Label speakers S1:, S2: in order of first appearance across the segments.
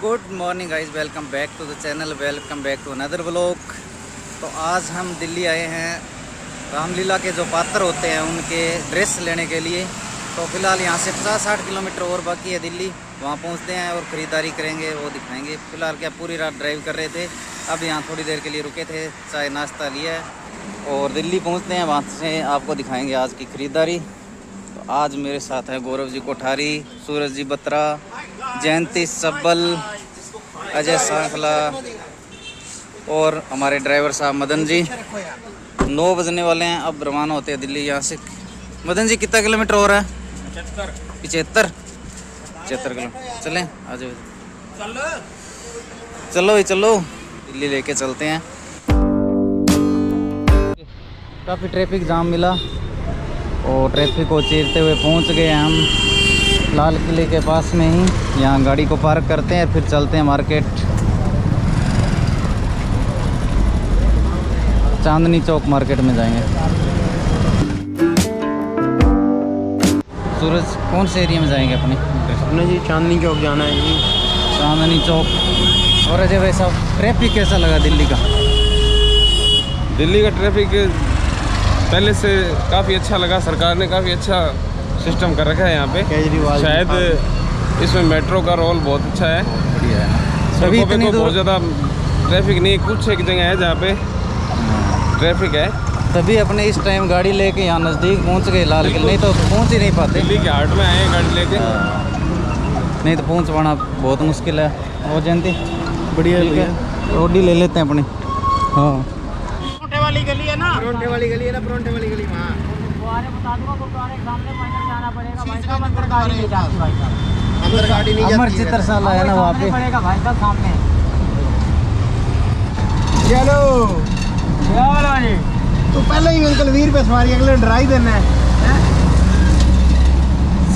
S1: Good morning guys, welcome back to the channel, welcome back to another vlog. तो आज हम दिल्ली आए हैं रामलीला के जो पात्र होते हैं उनके ड्रेस लेने के लिए। तो फिलहाल यहाँ से 50-60 किलोमीटर और बाकी है दिल्ली, वहाँ पहुँचते हैं और ख़रीदारी करेंगे, वो दिखाएंगे। फिलहाल क्या पूरी रात ड्राइव कर रहे थे, अब यहाँ थोड़ी देर के लिए रुके थे, चाय नाश्ता लिया है और दिल्ली पहुँचते हैं, वहाँ से आपको दिखाएँगे आज की ख़रीदारी। तो आज मेरे साथ है गौरव जी कोठारी, सूरज जी बत्रा, जयंती सब्बल, अजय सांखला और हमारे ड्राइवर साहब मदन जी। 9 बजने वाले हैं, अब रवाना होते हैं दिल्ली यहाँ से। मदन जी कितना किलोमीटर हो रहा है? 75 किलोमीटर। चलें, आ जाओ, चलो ही चलो, दिल्ली लेके चलते हैं। काफ़ी ट्रैफिक जाम मिला और ट्रैफिक को चीरते हुए पहुंच गए हम लाल किले के पास में ही। यहाँ गाड़ी को पार्क करते हैं, फिर चलते हैं मार्केट। चांदनी चौक मार्केट में जाएंगे। सूरज, कौन से एरिया में जाएंगे अपने
S2: जी? चांदनी चौक जाना है जी।
S1: चांदनी चौक। और अजय भाई साहब, ट्रैफिक कैसा लगा दिल्ली का?
S2: दिल्ली का ट्रैफिक पहले से काफ़ी अच्छा लगा। सरकार ने काफ़ी अच्छा सिस्टम कर रखा है यहाँ पे।
S1: केजरीवाल
S2: शायद इसमें मेट्रो का रोल बहुत अच्छा है।
S1: बढ़िया है।
S2: सभी पे तो बहुत ज़्यादा ट्रैफिक नहीं, कुछ एक जगह है जहाँ पे ट्रैफिक है।
S1: तभी अपने इस टाइम गाड़ी लेके यहाँ नज़दीक पहुँच गए लाल किले, नहीं तो पहुँच ही नहीं पाते।
S2: दिल्ली के हार्ट में आए हैं गाड़ी लेके,
S1: नहीं तो पहुँच पाना बहुत मुश्किल है। और जयंती बढ़िया है, रोडी ले लेते हैं अपनी। हाँ,
S3: परोंठे वाली गली है ना, परोंठे वाली गली है ना, परोंठे वाली गली वहाँ। गुरुद्वारे बता दूंगा, गुरुद्वारे के सामने पैदल जाना पड़ेगा भाई साहब, अंदर गाड़ी नहीं जाती भाई साहब, अंदर गाड़ी नहीं जाती।
S1: अमर चित्रशाला है ना वहाँ पे,
S3: पड़ेगा भाई साहब सामने। चलो चलो जी, तो पहले ही अंकल वीर पे सवारी, अगले ड्राई देना है।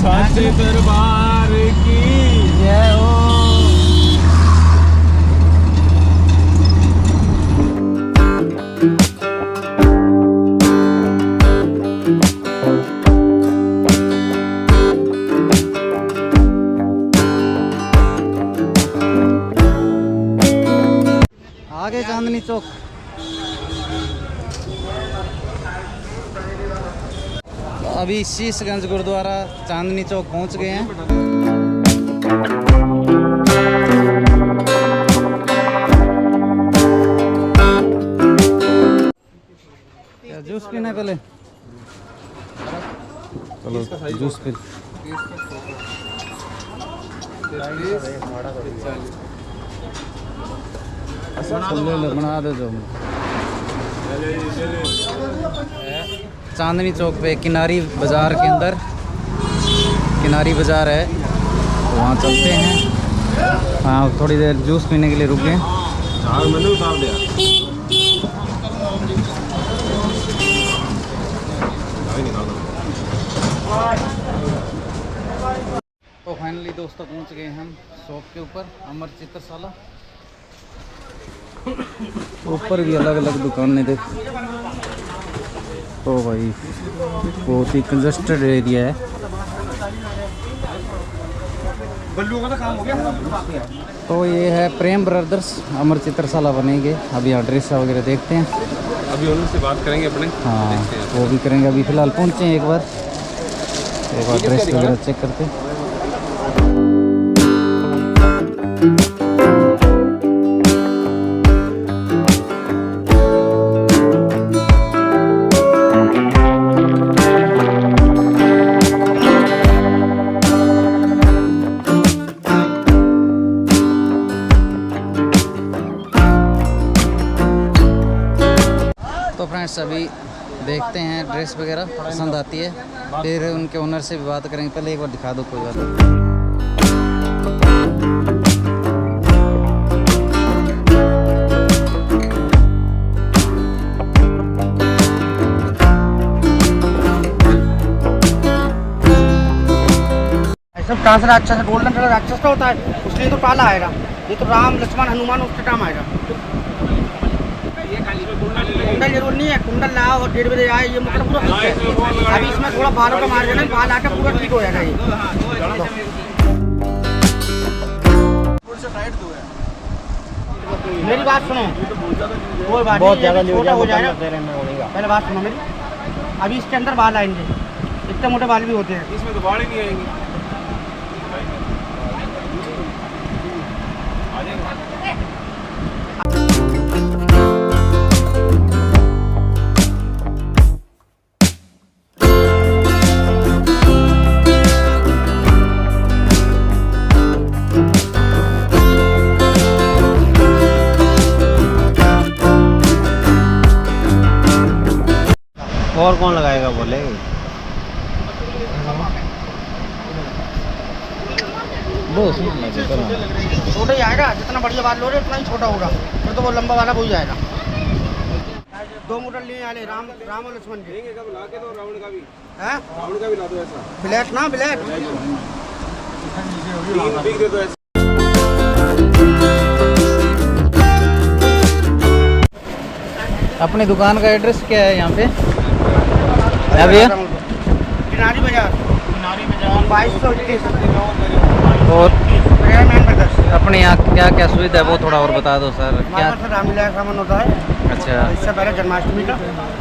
S2: साचे दरबार की
S1: जय हो। आगे चांदनी चौक। अभी शीशगंज गुरुद्वारा चांदनी चौक पहुंच गए हैं। क्या जूस पीना है पहले? चलो जूस पी। बना दो जो। चांदनी चौक पे किनारी बाज़ार के अंदर, किनारी बाज़ार है, तो वहाँ चलते हैं। हाँ, थोड़ी देर जूस पीने के लिए रुक गए। तो फाइनली दोस्तों पहुँच गए हम शॉप के ऊपर, अमर चित्रशाला। ऊपर भी अलग अलग दुकानें थे। तो भाई बहुत ही कंजस्टेड एरिया है। तो ये है प्रेम ब्रदर्स, अमर चित्रशाला बनेंगे। अभी यहाँ ड्रेस वगैरह देखते हैं,
S2: अभी उनसे बात करेंगे अपने।
S1: हाँ, वो भी करेंगे। अभी फ़िलहाल पहुँचे हैं, एक बार ड्रेस वगैरह चेक करते हैं। तो फ्रेंड्स, अभी देखते हैं ड्रेस वगैरह पसंद आती है, फिर उनके ओनर से भी बात करेंगे। पहले एक बार दिखा दो, कोई बात नहीं।
S3: सब कहाँ से राक्षस है? गोल्डन कलर राक्षस का होता है, उसलिए तो काला आएगा। ये तो राम लक्ष्मण हनुमान उसके टाइम आएगा। कुंडल जरूर नहीं है, कुंडल लाओ और 1:30 बजे आए, ये मतलब पूरा फिक्स है। अभी इसमें थोड़ा बालों का मार देना, बाल आके पूरा ठीक हो जाएगा ये। मेरी बात सुनो, कोई बात
S4: बहुत
S3: नहीं,
S4: ज़्यादा
S3: ये छोटा हो जाएगा।
S4: होगा।
S3: पहले बात सुनो मेरी, अभी इसके अंदर बाल आएंगे, इतने मोटे बाल भी होते हैं।
S2: इसमें तो बाढ़ ही नहीं आएंगी।
S4: और कौन लगाएगा बोले?
S3: छोटा ही आएगा, जितना बढ़िया बाल लो रहे उतना ही छोटा होगा, फिर तो वो लंबा वाला वही आएगा। 2 मीटर लिए आले राम और लक्ष्मण के।
S2: कब ला के दो रावण का भी,
S3: हैं?
S2: रावण का भी ला दो ऐसा।
S3: ब्लैक ना ब्लैक।
S2: 3 पीस दे दो ऐसा।
S1: अपनी दुकान का एड्रेस क्या है यहाँ पे? क्या भैया?
S3: किनारी बाजार 2221
S1: और
S3: रेमैन ब्रदर्स।
S1: अपने यहाँ क्या क्या सुविधा है वो थोड़ा और बता दो सर। क्या?
S3: हमारे पास रामलीला का सामान होता है,
S1: अच्छा
S3: इससे पहले जन्माष्टमी का,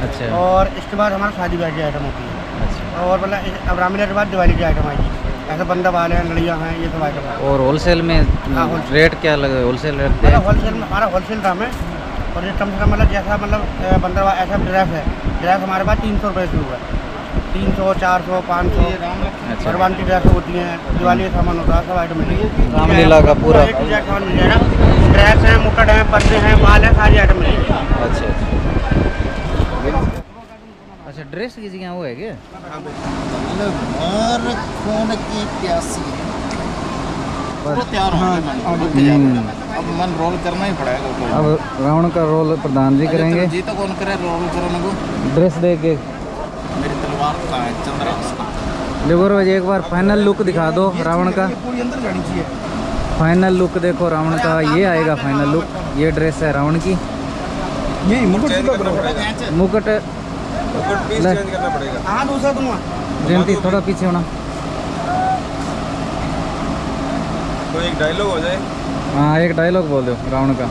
S1: अच्छा
S3: और इसके बाद हमारा शादी ब्याह की आइटम होती है,
S1: अच्छा।
S3: और मतलब अब रामलीला के बाद दिवाली की आइटम आएगी। ऐसे बंदा बाल हैं, लड़ियाँ हैं, ये सब आइटम है।
S1: और होलसेल में
S3: हाँ, होलसेल।
S1: रेट क्या लगे? होलसेल रेट
S3: हमारा
S1: पे?
S3: होलसेल में हमारा होलसेल दाम है, और ये कम से कम मतलब जैसा मतलब बंदा ऐसा ड्रेस है, ड्रेस हमारे पास 300 रुपये शुरू है, 300, 400, 500।
S1: अच्छा।
S3: भगवान की ड्रेस होती हैं, दिवाली का सामान होता है, सब आइटम मिलेगी।
S1: रामलीला का पूरा
S3: एक चीज़ सामान मिल जाएगा, ड्रेस हैं, मुकुट हैं, पर्दे हैं, माल है, सारी आइटम मिलेगी।
S1: अच्छा अच्छा। ड्रेस किसी के यहाँ वो है क्या?
S4: और खून की प्यासी
S1: बस।
S4: तैयार अब मन रोल करना ही पड़ेगा।
S1: अब रावण का रोल प्रधान जी करेंगे।
S4: जी तो कौन करे रोल करने को?
S1: ड्रेस दे के
S4: मेरी तलवार का है चंद्र।
S1: देखो रोज एक बार फाइनल लुक दिखा दो रावण का।
S3: पूरी अंदर जानी चाहिए।
S1: फाइनल लुक देखो रावण का, ये आएगा फाइनल लुक। ये ड्रेस है रावण की।
S2: ये मुकुट करना पड़ेगा।
S1: मुकुट
S2: पीस चेंज करना पड़ेगा।
S3: हाँ, दूसरा दूंगा।
S1: जयंती थोड़ा पीछे होना।
S2: तो एक डायलॉग हो जाए।
S1: हाँ, एक डायलॉग बोल दो रावण का।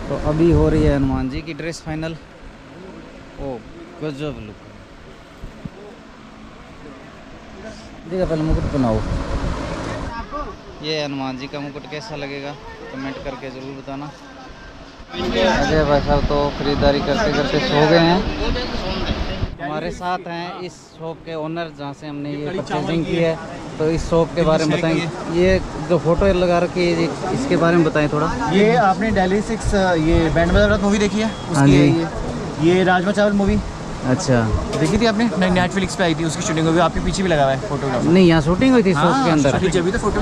S1: तो अभी हो रही है हनुमान जी की ड्रेस फाइनल। ओ गजब लुक। देखा पहले मुकुट बनाओ। ये हनुमान जी का मुकुट कैसा लगेगा कमेंट करके ज़रूर बताना। अजय भाई साहब तो खरीदारी करते करते सो गए हैं। हमारे साथ हैं इस शॉप के ओनर जहाँ से हमने ये परचेजिंग की है। तो इस शॉप के बारे में बताएंगे। ये जो फोटो लगा रखी है इसके बारे में बताएं थोड़ा।
S4: ये आपने दिल्ली 6 ये बैंड बाजा मूवी देखी है?
S1: हाँ
S4: उसकी
S1: जी।
S4: है ये राजमा चावल मूवी
S1: अच्छा,
S4: देखी थी आपने? नहीं, नेटफ्लिक्स पे आई थी, उसकी शूटिंग हुई। आपके पीछे भी लगा हुआ है फोटोग्राफ।
S1: नहीं यहाँ शूटिंग हुई थी शॉप के अंदर।
S4: जब तो फोटो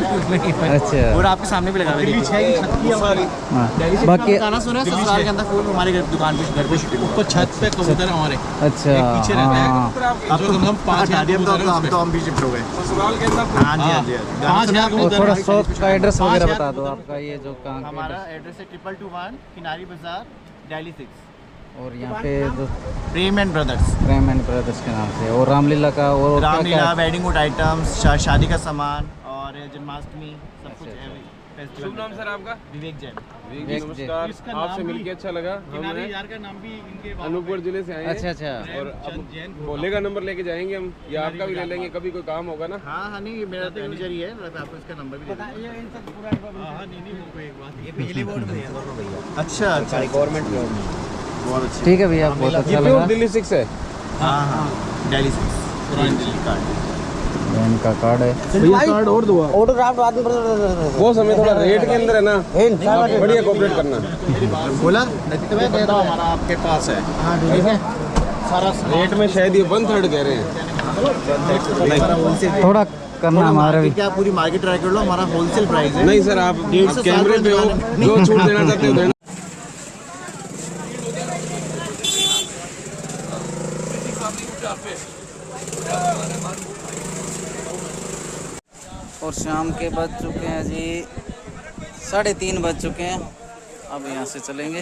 S1: अच्छा।
S4: और आपके सामने भी लगा हुआ है।
S1: हाँ। बाकी
S4: गाना सुना है ससुराल के अंदर फूल हमारे दुकान पे घर पे शूटिंग ऊपर छत पे कबूतर हमारे
S1: अच्छा
S4: पीछे रहता है।
S1: हाँ।
S4: आपको कम से कम 5,000 तो हम भी शिफ्ट हो गए।
S2: ससुराल के अंदर
S4: हाँ जी, हाँ जी। 5,000
S1: और थोड़ा शॉप का एड्रेस वगैरह बता दो आपका। ये जो कहाँ का
S4: हमारा एड्रेस है 221 किनारी बाजार दिल्ली 6।
S1: और यहाँ पे जो
S4: Prem and brothers,
S1: Prem and brothers के नाम से। और रामलीला का और क्या
S4: रामलीला,
S1: क्या?
S4: वेडिंग वुड आइटम्स, शादी का सामान और जन्माष्टमी सब कुछ है। फेस्टिवल।
S2: शुभ नाम सर आपका?
S4: विवेक जैन।
S1: विवेक
S2: नमस्कार,
S4: इसका
S2: आपसे
S4: नाम
S2: मिलके
S4: भी-
S2: अच्छा लगा।
S4: किनारी
S2: हम
S4: यार का नाम भी इनके
S2: अनूपपुर जिले से आए हैं।
S1: अच्छा अच्छा।
S2: और अब भोले का नंबर लेके जाएंगे हम, या आपका भी ले लेंगे कभी कोई काम होगा ना।
S4: हाँ हाँ, नहीं मेरा तो मैनेजर ही है, मैं आपको इसका नंबर भी दे दूँगा।
S3: ये बिजली बोर्ड में है।
S4: अच्छा अच्छा, गवर्नमेंट बहुत अच्छी।
S1: ठीक है भैया, बहुत अच्छा लगा।
S2: दिल्ली 6 है।
S4: हाँ हाँ, दिल्ली 6 पुरानी दिल्ली कार्ड।
S1: बैंक का कार्ड है।
S2: कार्ड और दो
S3: ऑटोग्राफ आदमी
S2: वो समय थोड़ा रेट के अंदर है ना, बढ़िया कोऑपरेट करना।
S4: बोला नहीं तो मैं दे दूँ, हमारा आपके पास है।
S3: हाँ,
S4: ठीक है, सारा
S2: रेट में शायद ये 1/3 कह रहे हैं।
S4: होलसेल
S1: थोड़ा करना हमारा भी।
S4: क्या पूरी मार्केट ट्राई कर लो, हमारा होलसेल प्राइस है।
S2: नहीं सर, आप
S4: 150
S2: कैमरे पे हो, जो छूट देना चाहते हो देना।
S1: और शाम के बज चुके हैं जी 3:30 बज चुके हैं। अब यहाँ से चलेंगे।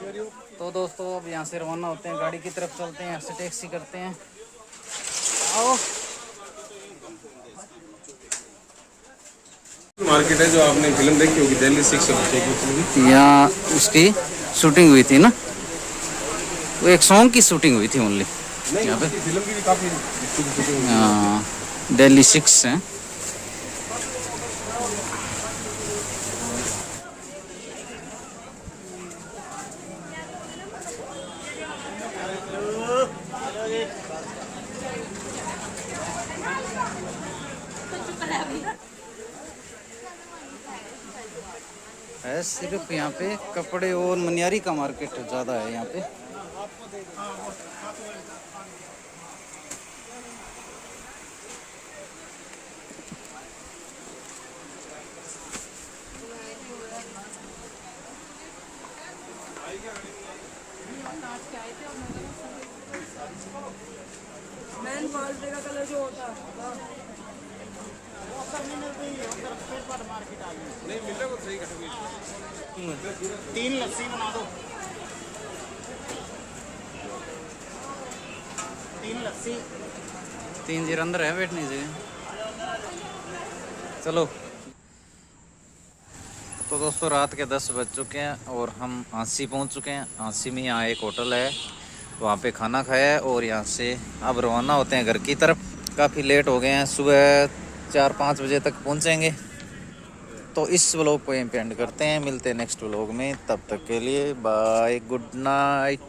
S1: तो दोस्तों अब यहाँ से रवाना होते हैं, गाड़ी की तरफ चलते हैं, यहाँ से टैक्सी करते हैं। आओ।
S2: मार्केट है जो आपने फिल्म देखी होगी, दिल्ली 6
S1: यहाँ उसकी शूटिंग हुई थी ना, वो एक सॉन्ग की शूटिंग हुई थी ओनली यहाँ पे।
S2: फिल्म की भी काफी
S1: हाँ, दिल्ली 6 है। है सिर्फ यहाँ पे कपड़े और मनियारी का मार्केट ज़्यादा है यहाँ पे।
S5: मैन बाल्टी का कलर जो होता है
S2: नहीं मिले को सही कट
S3: 3 लस्सी बना दो, 3 लस्सी।
S1: 3 जीर अंदर है बैठने जगह। चलो। तो दोस्तों रात के 10 बज चुके हैं और हम आंसी पहुंच चुके हैं। आंसी में यहाँ एक होटल है, वहाँ पे खाना खाया है और यहाँ से अब रवाना होते हैं घर की तरफ। काफ़ी लेट हो गए हैं, सुबह 4-5 बजे तक पहुँचेंगे। तो इस व्लॉग को यहीं पे एंड करते हैं, मिलते हैं नेक्स्ट व्लॉग में। तब तक के लिए बाय, गुड नाइट।